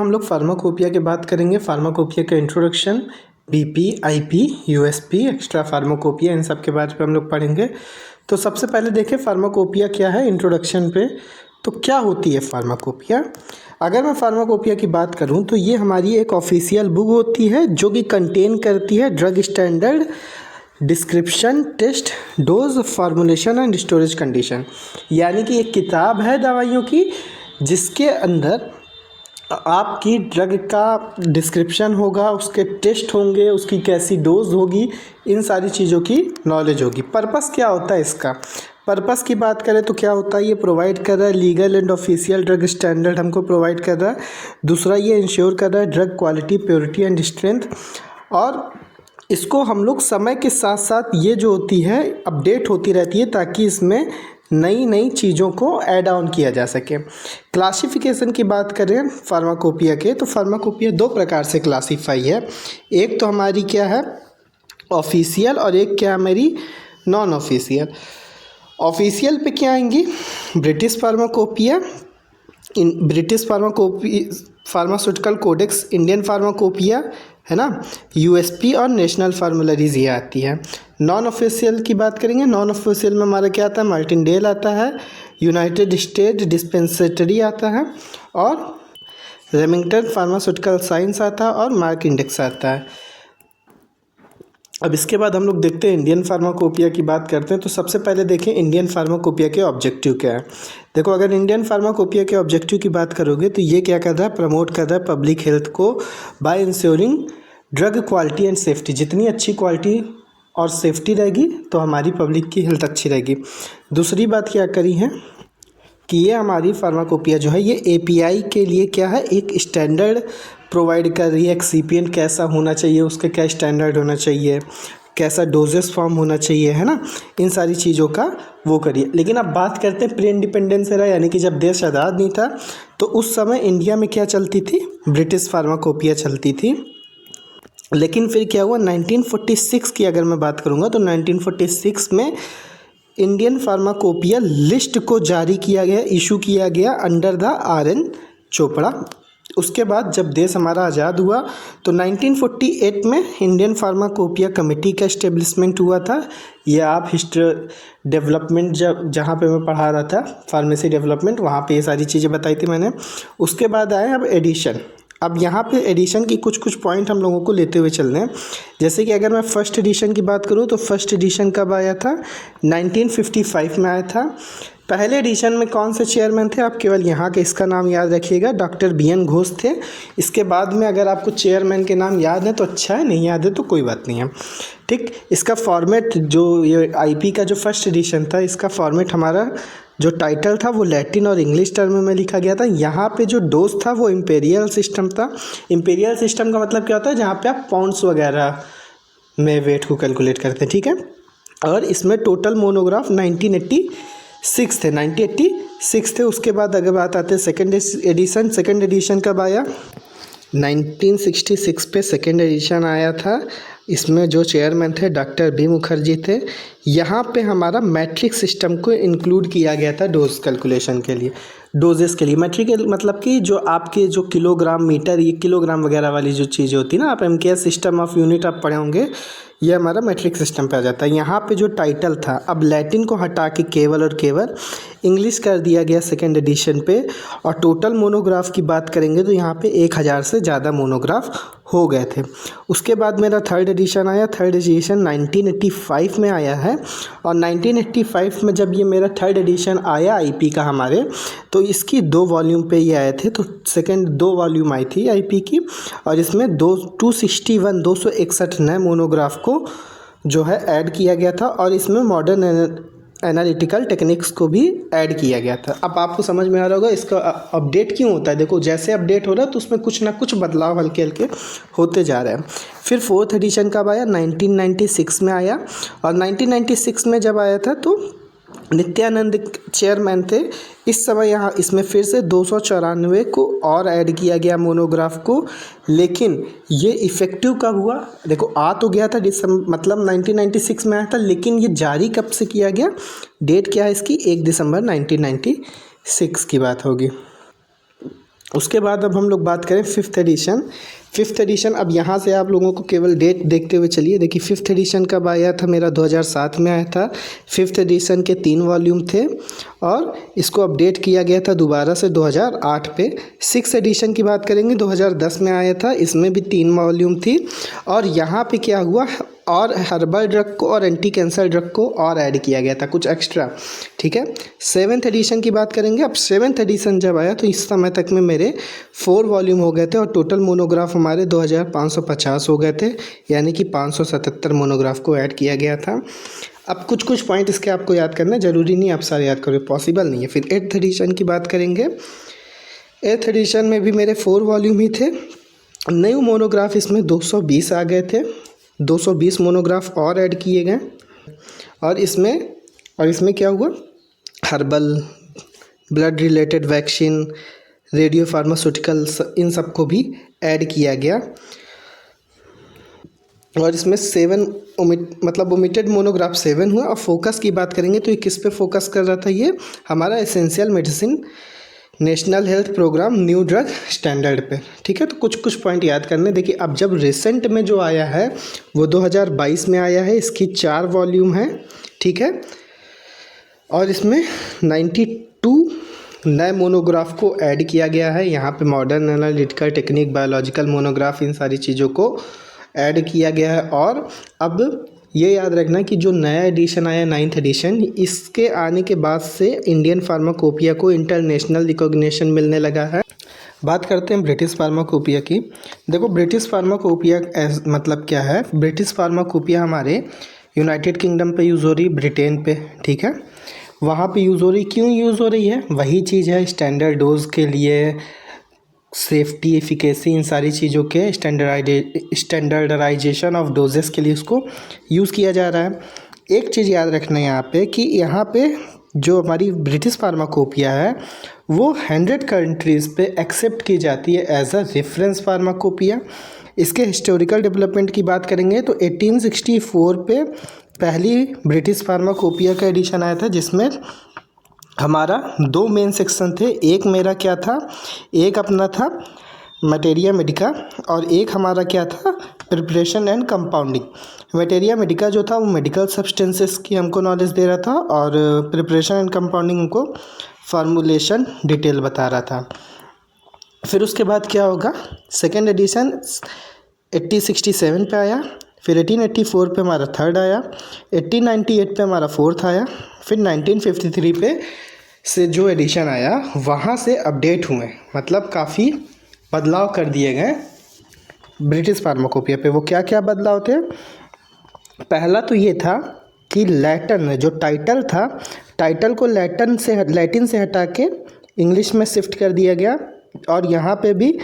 हम लोग फार्माकोपिया की बात करेंगे। फार्माकोपिया का introduction, BP, IP, USP, extra pharmacopoeia, इन सब के बारे में हम लोग पढ़ेंगे। तो सबसे पहले देखें फार्माकोपिया क्या है। इंट्रोडक्शन पे तो क्या होती है फार्माकोपिया। अगर मैं फार्माकोपिया की बात करूं तो ये हमारी एक ऑफिशियल बुक होती है जो कि कंटेन करती है drug standard, description, test, dose, formulation and storage condition. यानी कि एक किताब है दवाइयों की जिसके अंदर आपकी ड्रग का डिस्क्रिप्शन होगा, उसके टेस्ट होंगे, उसकी कैसी डोज होगी, इन सारी चीज़ों की नॉलेज होगी। पर्पस क्या होता है इसका। पर्पस की बात करें तो क्या होता है, ये प्रोवाइड कर रहा है legal and official drug standard हमको प्रोवाइड कर रहा है। दूसरा, ये इंश्योर कर रहा है drug quality, purity and strength. और इसको हम लोग समय के साथ साथ ये जो होती है अपडेट होती रहती है ताकि इसमें नई नई चीज़ों को ऐड ऑन किया जा सके। क्लासिफिकेशन की बात करें फार्माकोपिया के तो फार्माकोपिया दो प्रकार से क्लासीफाई है। एक तो हमारी क्या है ऑफिशियल और एक क्या हमारी नॉन ऑफिशियल। ऑफिशियल पे क्या आएंगी, British Pharmacopoeia, British Pharmaceutical Codex, Indian Pharmacopoeia, है ना, यूएसपी और नेशनल फार्मूलरीज ये आती है। नॉन ऑफिशियल की बात करेंगे, नॉन ऑफिशियल में हमारा क्या आता है, मार्टिनडेल आता है, यूनाइटेड स्टेट डिस्पेंसरी आता है और रेमिंगटन फार्मास्यूटिकल साइंस आता है और मार्क इंडेक्स आता है। अब इसके बाद हम लोग देखते हैं इंडियन फार्माकोपिया की बात करते हैं। तो सबसे पहले देखें इंडियन फार्माकोपिया के ऑब्जेक्टिव क्या है। देखो, अगर इंडियन फार्माकोपिया के ऑब्जेक्टिव की बात करोगे तो ये क्या कर रहा है, प्रमोट कर रहा है पब्लिक हेल्थ को by ensuring drug quality and safety. जितनी अच्छी क्वालिटी और सेफ्टी रहेगी तो हमारी पब्लिक की हेल्थ अच्छी रहेगी। दूसरी बात क्या करी है कि ये हमारी फार्माकोपिया जो है ये एपीआई के लिए क्या है, एक स्टैंडर्ड प्रोवाइड कर रही है। एक्सीपिएंट कैसा होना चाहिए, उसका क्या स्टैंडर्ड होना चाहिए, कैसा डोजेस फॉर्म होना चाहिए, है ना, इन सारी चीज़ों का वो करिए। लेकिन अब बात करते हैं प्री इंडिपेंडेंस एरा, यानी कि जब देश आज़ाद नहीं था तो उस समय इंडिया में क्या चलती थी, ब्रिटिश फार्माकोपिया चलती थी। लेकिन फिर क्या हुआ, 1946 की अगर मैं बात करूँगा तो 1946 में इंडियन फार्माकोपिया लिस्ट को जारी किया गया, इशू किया गया अंडर द आर.एन. चोपड़ा। उसके बाद जब देश हमारा आज़ाद हुआ तो 1948 में इंडियन फार्माकोपिया कमेटी का इस्टेब्लिशमेंट हुआ था। ये आप हिस्ट्री डेवलपमेंट जहाँ पे मैं पढ़ा रहा था, फार्मेसी डेवलपमेंट, वहाँ पे ये सारी चीज़ें बताई थी मैंने। उसके बाद आए अब एडिशन। अब यहाँ पे एडिशन की कुछ पॉइंट हम लोगों को लेते हुए चल रहे हैं। जैसे कि अगर मैं फर्स्ट एडिशन की बात करूँ तो फर्स्ट एडिशन कब आया था, 1955 में आया था। पहले एडिशन में कौन से चेयरमैन थे, आप केवल यहाँ के इसका नाम याद रखिएगा, डॉक्टर बी.एन. घोष थे। इसके बाद में अगर आपको चेयरमैन के नाम याद है तो अच्छा है, नहीं याद है तो कोई बात नहीं है, ठीक। इसका फॉर्मेट जो ये आईपी का जो फर्स्ट एडिशन था, इसका फॉर्मेट हमारा जो टाइटल था वो लैटिन और इंग्लिश टर्म में लिखा गया था। यहाँ पे जो डोज था वो इम्पेरियल सिस्टम था। इम्पेरियल सिस्टम का मतलब क्या होता है, जहाँ पे आप पाउंड्स वगैरह में वेट को कैलकुलेट करते हैं, ठीक है। और इसमें टोटल मोनोग्राफ 1986 थे, 1986 थे। उसके बाद अगर बात आते हैं सेकेंड एडिशन, सेकेंड एडिशन कब आया, 1966 पे सेकेंड एडिशन आया था। इसमें जो चेयरमैन थे डॉक्टर बी मुखर्जी थे। यहाँ पे हमारा मैट्रिक सिस्टम को इंक्लूड किया गया था डोज कैलकुलेशन के लिए, डोजेस के लिए। मैट्रिक मतलब कि जो आपके जो किलोग्राम, मीटर, ये किलोग्राम वगैरह वाली जो चीज़ें होती है ना, आप एमकेएस सिस्टम ऑफ यूनिट आप पढ़े होंगे, ये हमारा मैट्रिक सिस्टम पे आ जाता है। यहाँ पे जो टाइटल था, अब लैटिन को हटा के केवल और केवल इंग्लिश कर दिया गया सेकेंड एडिशन पे। और टोटल मोनोग्राफ की बात करेंगे तो यहाँ पे 1000 से ज़्यादा मोनोग्राफ हो गए थे। उसके बाद मेरा थर्ड एडिशन आया। थर्ड एडिशन 1985 में आया है। और 1985 में जब ये मेरा थर्ड एडिशन आया आईपी का हमारे, तो इसकी 2 वॉल्यूम पे ये आए थे। तो सेकेंड 2 वॉल्यूम आई थी आईपी की, और इसमें 261 नए मोनोग्राफ को जो है ऐड किया गया था। और इसमें मॉडर्न एनालिटिकल टेक्निक्स को भी ऐड किया गया था। अब आपको समझ में आ रहा होगा इसका अपडेट क्यों होता है। देखो, जैसे अपडेट हो रहा है तो उसमें कुछ ना कुछ बदलाव हल्के हल्के होते जा रहे हैं। फिर फोर्थ एडिशन कब आया, 1996 में आया। और 1996 में जब आया था तो नित्यानंद चेयरमैन थे। इस समय यहाँ इसमें फिर से 294 को और ऐड किया गया मोनोग्राफ को। लेकिन ये इफ़ेक्टिव कब हुआ, देखो आ तो गया था मतलब 1996 में आया था, लेकिन ये जारी कब से किया गया, डेट क्या है इसकी, 1 दिसंबर 1996 की बात होगी। उसके बाद अब हम लोग बात करें फिफ्थ एडिशन। अब यहाँ से आप लोगों को केवल डेट देखते हुए चलिए। देखिए फिफ्थ एडिशन कब आया था मेरा, 2007 में आया था। फिफ्थ एडिशन के 3 वॉल्यूम थे और इसको अपडेट किया गया था दोबारा से 2008 पे। सिक्स एडिशन की बात करेंगे, 2010 में आया था, इसमें भी 3 वॉल्यूम थी। और यहाँ पे क्या हुआ, और हर्बल ड्रग को और एंटी कैंसर ड्रग को और ऐड किया गया था कुछ एक्स्ट्रा, ठीक है। सेवन्थ एडिशन की बात करेंगे। अब सेवन्थ एडिशन जब आया तो इस समय तक में मेरे 4 वॉल्यूम हो गए थे और टोटल मोनोग्राफ हमारे 2550 हो गए थे, यानी कि 577 मोनोग्राफ को ऐड किया गया था। अब कुछ कुछ पॉइंट इसके आपको याद करना, ज़रूरी नहीं आप सारे याद करोगे, पॉसिबल नहीं है। फिर एट्थ एडिशन की बात करेंगे। एट्थ एडिशन में भी मेरे 4 वॉल्यूम ही थे। न्यू मोनोग्राफ इसमें 220 आ गए थे, 220 मोनोग्राफ और ऐड किए गए। और इसमें क्या हुआ, herbal, blood related vaccine, radio pharmaceuticals, इन सब को भी ऐड किया गया। और इसमें 7 ओमिटेड मोनोग्राफ 7 हुआ। और फोकस की बात करेंगे तो ये किस पे फोकस कर रहा था, ये हमारा essential medicine national health programme new drug standard पे, ठीक है। तो कुछ कुछ पॉइंट याद करने। देखिए अब जब रिसेंट में जो आया है वो 2022 में आया है, इसकी 4 वॉल्यूम है, ठीक है। और इसमें 92 नए मोनोग्राफ को ऐड किया गया है। यहाँ पे modern analytical technique, biological monograph, इन सारी चीज़ों को ऐड किया गया है। और अब ये याद रखना कि जो नया एडिशन आया 9th एडिशन, इसके आने के बाद से इंडियन फार्माकोपिया को इंटरनेशनल रिकॉग्निशन मिलने लगा है। बात करते हैं ब्रिटिश फार्माकोपिया की। देखो ब्रिटिश फार्माकोपिया मतलब क्या है। ब्रिटिश फार्माकोपिया हमारे यूनाइटेड किंगडम पे यूज़ हो रही, ब्रिटेन पे, ठीक है। वहाँ पे यूज़ हो रही, क्यों यूज़ हो रही है, वही चीज़ है, स्टैंडर्ड डोज के लिए, सेफ्टी, एफिकेसी, इन सारी चीज़ों के स्टैंडर्डाइजेशन ऑफ डोजेस के लिए उसको यूज़ किया जा रहा है। एक चीज़ याद रखना है यहाँ पे कि यहाँ पे जो हमारी ब्रिटिश फार्माकोपिया है वो 100 कंट्रीज़ पे एक्सेप्ट की जाती है एज अ रेफरेंस फार्माकोपिया। इसके हिस्टोरिकल डेवलपमेंट की बात करेंगे तो 1864 पे पहली ब्रिटिश फार्माकोपिया का एडिशन आया था, जिसमें हमारा 2 मेन सेक्शन थे। एक मेरा क्या था, एक अपना था मटेरिया मेडिका, और एक हमारा क्या था, preparation and compounding. Materia Medica जो था वो मेडिकल सब्सटेंसेस की हमको नॉलेज दे रहा था, और प्रिपरेशन एंड कंपाउंडिंग हमको फार्मूलेशन डिटेल बता रहा था। फिर उसके बाद क्या होगा, सेकेंड एडिशन 1867 पे आया, फिर 1884 पे हमारा थर्ड आया, 1898 पे हमारा फोर्थ आया, फिर 1953 पे से जो एडिशन आया वहाँ से अपडेट हुए, मतलब काफ़ी बदलाव कर दिए गए ब्रिटिश फार्माकोपिया पे। वो क्या क्या बदलाव थे, पहला तो ये था कि लैटिन जो टाइटल था, टाइटल को लैटिन से हटा के इंग्लिश में शिफ्ट कर दिया गया। और यहाँ पे भी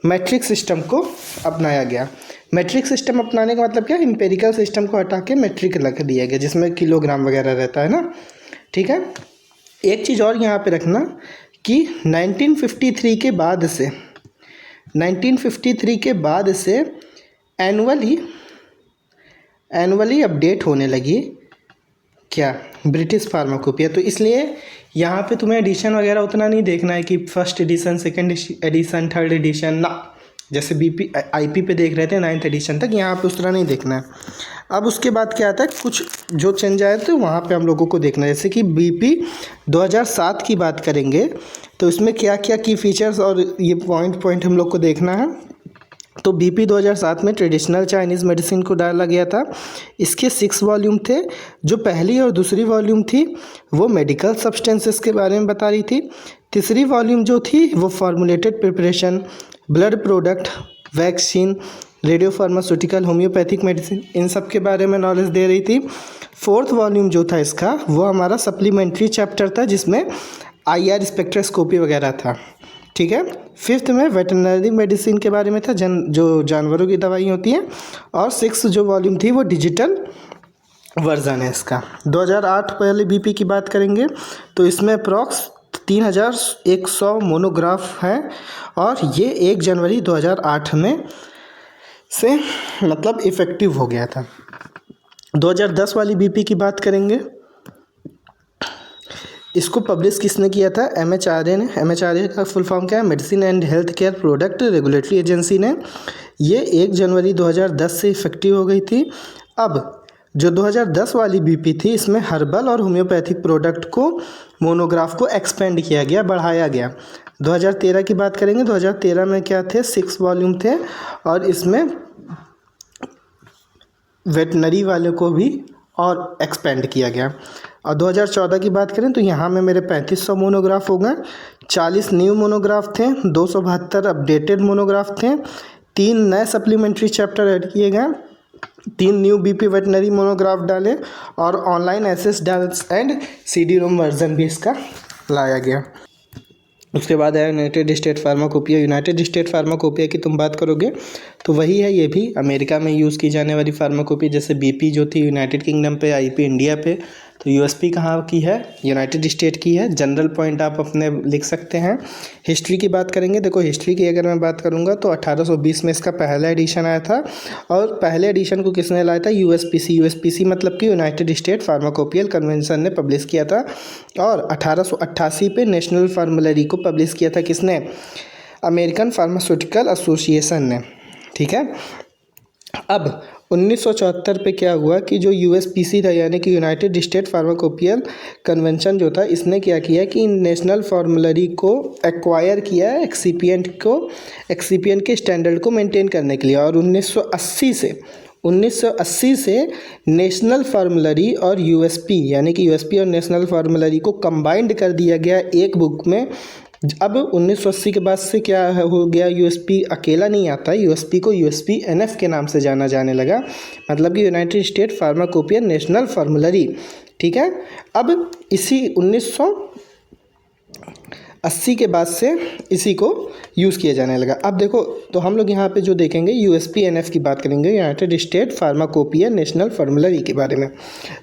मैट्रिक सिस्टम को अपनाया गया। मैट्रिक सिस्टम अपनाने का मतलब क्या है, एम्पिरिकल सिस्टम को हटा के मैट्रिक रख दिया गया, जिसमें किलोग्राम वगैरह रहता है ना, ठीक है। एक चीज़ और यहाँ पे रखना कि 1953 के बाद से एनुअली अपडेट होने लगी क्या, ब्रिटिश फार्माकोपिया। तो इसलिए यहाँ पे तुम्हें एडिशन वगैरह उतना नहीं देखना है कि first edition, second edition, third edition ना, जैसे बीपी आईपी पे देख रहे थे 9th एडिशन तक, यहाँ पे उस तरह नहीं देखना है। अब उसके बाद क्या आता है, कुछ जो चेंज आए थे वहाँ पे हम लोगों को देखना है। जैसे कि बीपी 2007 की बात करेंगे तो इसमें क्या क्या की फीचर्स और ये पॉइंट हम लोग को देखना है। तो बीपी 2007 में ट्रेडिशनल चाइनीज़ मेडिसिन को डाला गया था। इसके 6 वॉल्यूम थे। जो पहली और दूसरी वॉल्यूम थी वो मेडिकल सब्सटेंसेस के बारे में बता रही थी। तीसरी वॉल्यूम जो थी वो formulated preparation, blood product, vaccine, radio pharmaceutical, homeopathic medicine, इन सब के बारे में नॉलेज दे रही थी। फोर्थ वॉल्यूम जो था इसका वो हमारा सप्लीमेंट्री चैप्टर था, जिसमें IR स्पेक्ट्रोस्कोपी वगैरह था, ठीक है। फिफ्थ में वेटरनरी मेडिसिन के बारे में था, जो जानवरों की दवाई होती हैं। और 6 जो वॉल्यूम थी वो डिजिटल वर्जन है इसका। 2008 पहले बीपी की बात करेंगे तो इसमें अप्रॉक्स 3100 मोनोग्राफ हैं, और ये 1 जनवरी 2008 में से मतलब इफ़ेक्टिव हो गया था। 2010 वाली बीपी की बात करेंगे इसको पब्लिश किसने किया था? MHRA ने। MHRA का फुल फॉर्म क्या है? Medicine and health care product regulatory agency ने। ये 1 जनवरी 2010 से इफेक्टिव हो गई थी। अब जो 2010 वाली बीपी थी, इसमें हर्बल और होम्योपैथिक प्रोडक्ट को मोनोग्राफ को एक्सपेंड किया गया, बढ़ाया गया। 2013 की बात करेंगे, 2013 में क्या थे? 6 वॉल्यूम थे और इसमें वेटनरी वाले को भी और एक्सपेंड किया गया। और 2014 की बात करें तो यहाँ में मेरे 3500 मोनोग्राफ हो गए, 40 न्यू मोनोग्राफ थे, 272 अपडेटेड मोनोग्राफ थे, 3 नए सप्लीमेंट्री चैप्टर ऐड किए गए, 3 न्यू बीपी वेटनरी मोनोग्राफ डाले और ऑनलाइन एसेस डाल्स एंड CD-ROM वर्जन भी इसका लाया गया। उसके बाद है United State Pharmacopoeia. United State Pharmacopoeia की तुम बात करोगे तो वही है, ये भी अमेरिका में यूज़ की जाने वाली फार्माकोपिया। जैसे बीपी जो थी यूनाइटेड किंगडम पे, आईपी इंडिया पे, तो यूएसपी कहाँ की है? यूनाइटेड स्टेट की है। जनरल पॉइंट आप अपने लिख सकते हैं। हिस्ट्री की बात करेंगे, देखो हिस्ट्री की अगर मैं बात करूँगा तो 1820 में इसका पहला एडिशन आया था और पहले एडिशन को किसने लाया था? यूएसपीसी। यूएसपीसी मतलब कि यूनाइटेड स्टेट फार्माकोपियल कन्वेंशन ने पब्लिश किया था। और 1888 पे नेशनल फार्मुलरी को पब्लिश किया था किसने? अमेरिकन फार्मास्यूटिकल एसोसिएशन ने। ठीक है। अब 1974 पे क्या हुआ कि जो यूएसपीसी था, यानी कि यूनाइटेड स्टेट फार्माकोपियल कन्वेंशन जो था, इसने क्या किया कि नेशनल फार्मुलरी को एक्वायर किया एक्सीपिएंट के स्टैंडर्ड को मेंटेन करने के लिए। और 1980 से नेशनल फार्मुलरी और यूएसपी, यानी कि यूएसपी और नेशनल फार्मुलरी को कंबाइंड कर दिया गया एक बुक में। अब 1980 के बाद से क्या हो गया? यूएसपी अकेला नहीं आता, यूएसपी को USP-NF के नाम से जाना जाने लगा, मतलब कि यूनाइटेड स्टेट फार्माकोपिया नेशनल फार्मुलरी। ठीक है। अब इसी 1980 के बाद से इसी को यूज़ किया जाने लगा। अब देखो, तो हम लोग यहाँ पे जो देखेंगे USP-NF की बात करेंगे, यूनाइटेड स्टेट फार्माकोपिया नेशनल फार्मुलरी के बारे में।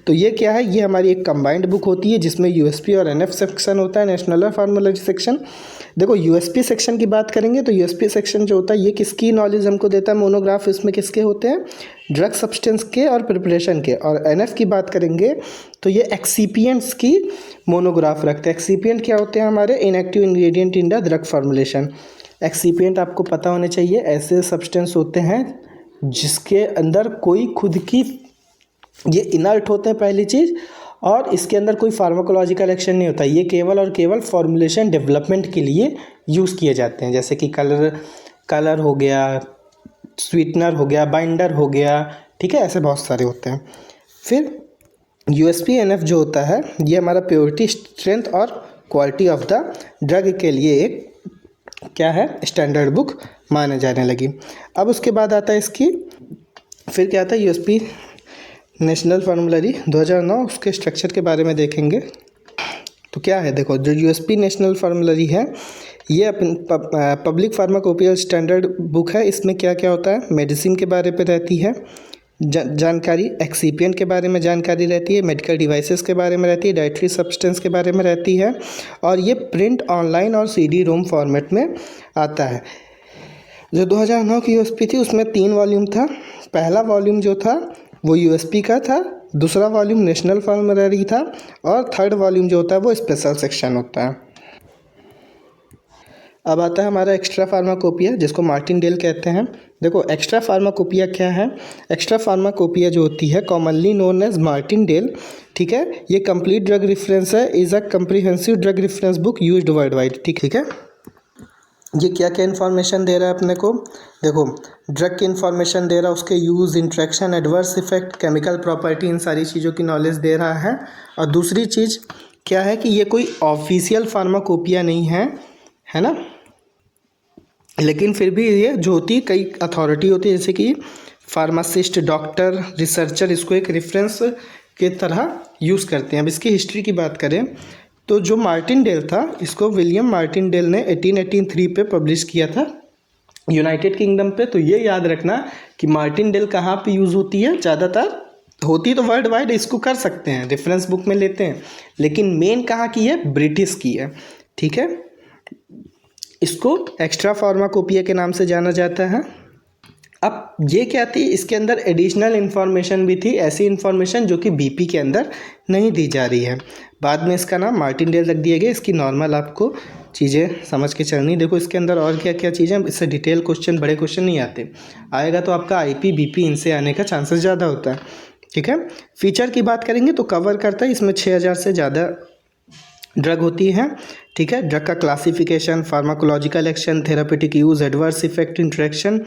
तो ये क्या है? ये हमारी एक कंबाइंड बुक होती है जिसमें USP और NF सेक्शन होता है, नेशनल फार्मुलरी सेक्शन। देखो USP सेक्शन की बात करेंगे तो USP सेक्शन जो होता है ये किसकी नॉलेज हमको देता है? मोनोग्राफ इसमें किसके होते हैं? ड्रग सब्सटेंस के और प्रिपरेशन के। और NF की बात करेंगे तो ये एक्सीपिएंट्स की मोनोग्राफ रखते हैं। एक्सीपिएंट क्या होते हैं? हमारे inactive ingredient in the drug formulation. Excipient आपको पता होने चाहिए, ऐसे सब्सटेंस होते हैं जिसके अंदर कोई खुद की, ये इनर्ट होते हैं पहली चीज़, और इसके अंदर कोई फार्माकोलॉजिकल एक्शन नहीं होता। ये केवल और केवल फॉर्मुलेशन डेवलपमेंट के लिए यूज़ किए जाते हैं। जैसे कि कलर हो गया, स्वीटनर हो गया, बाइंडर हो गया। ठीक है, ऐसे बहुत सारे होते हैं। फिर USP-NF जो होता है ये हमारा प्योरिटी, स्ट्रेंथ और क्वालिटी ऑफ द ड्रग के लिए एक क्या है? स्टैंडर्ड बुक माने जाने लगी। अब उसके बाद आता है इसकी, फिर क्या आता है? USP national formulary 2009। उसके स्ट्रक्चर के बारे में देखेंगे तो क्या है? देखो, जो USP नेशनल फार्मुलरी है ये पब्लिक फार्माकोपिया स्टैंडर्ड बुक है। इसमें क्या क्या होता है? मेडिसिन के बारे में रहती है जानकारी, एक्सीपिएंट के बारे में जानकारी रहती है, मेडिकल डिवाइसेस के बारे में रहती है, डाइटरी सब्सटेंस के बारे में रहती है, और ये प्रिंट, ऑनलाइन और CD-ROM फॉर्मेट में आता है। जो 2009 की USP थी उसमें 3 वॉल्यूम था। पहला वॉल्यूम जो था वो USP का था, दूसरा वॉल्यूम नेशनल फार्मुलरी था, और थर्ड वॉल्यूम जो होता है वो स्पेशल सेक्शन होता है। अब आता है हमारा एक्स्ट्रा फार्माकोपिया, जिसको मार्टिनडेल कहते हैं। देखो एक्स्ट्रा फार्माकोपिया क्या है? एक्स्ट्रा फार्माकोपिया जो होती है कॉमनली नोन एज मार्टिनडेल। ठीक है, ये कंप्लीट ड्रग रेफरेंस है, is a comprehensive drug reference book used world wide. ठीक है, ये क्या क्या इन्फॉर्मेशन दे रहा है अपने को? देखो, ड्रग की इन्फॉर्मेशन दे रहा है, उसके uses, interaction, adverse effect, chemical property, इन सारी चीज़ों की नॉलेज दे रहा है। और दूसरी चीज़ क्या है कि ये कोई ऑफिशियल फार्माकोपिया नहीं है ना, लेकिन फिर भी ये जो होती है, कई अथॉरिटी होती है जैसे कि फार्मासिस्ट, डॉक्टर, रिसर्चर, इसको एक रेफरेंस के तरह यूज़ करते हैं। अब इसकी हिस्ट्री की बात करें तो जो मार्टिनडेल था, इसको विलियम मार्टिनडेल ने 1883 पे पब्लिश किया था यूनाइटेड किंगडम पे। तो ये याद रखना कि मार्टिनडेल कहाँ पे यूज़ होती है? ज़्यादातर होती तो वर्ल्ड वाइड, इसको कर सकते हैं, रेफरेंस बुक में लेते हैं, लेकिन मेन कहाँ की है? ब्रिटिश की है। ठीक है, इसको एक्स्ट्रा फार्माकोपिया के नाम से जाना जाता है। अब ये क्या थी, इसके अंदर एडिशनल इन्फॉर्मेशन भी थी, ऐसी इन्फॉर्मेशन जो कि बीपी के अंदर नहीं दी जा रही है। बाद में इसका नाम मार्टिनडेल रख दिया गया। इसकी नॉर्मल आपको चीज़ें समझ के चलनी। देखो इसके अंदर और क्या क्या चीज़ें, इससे डिटेल क्वेश्चन, बड़े क्वेश्चन नहीं आते, आएगा तो आपका आईपी बीपी इनसे आने का चांसेस ज़्यादा होता है। ठीक है, फीचर की बात करेंगे तो कवर करता है, इसमें 6000 से ज़्यादा ड्रग होती है। ठीक है, ड्रग का classification, pharmacological action, therapeutic use, adverse effect, interaction,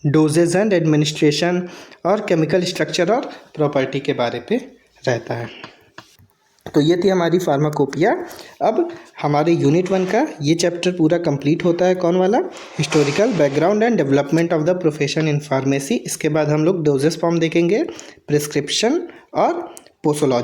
dosages and administration और केमिकल स्ट्रक्चर और प्रॉपर्टी के बारे पे रहता है। तो ये थी हमारी फार्माकोपिया। अब हमारे यूनिट 1 का ये चैप्टर पूरा कंप्लीट होता है। कौन वाला? Historical background and development of the profession in pharmacy. इसके बाद हम लोग डोजेस फॉर्म देखेंगे, प्रिस्क्रिप्शन और पोसोलॉजी।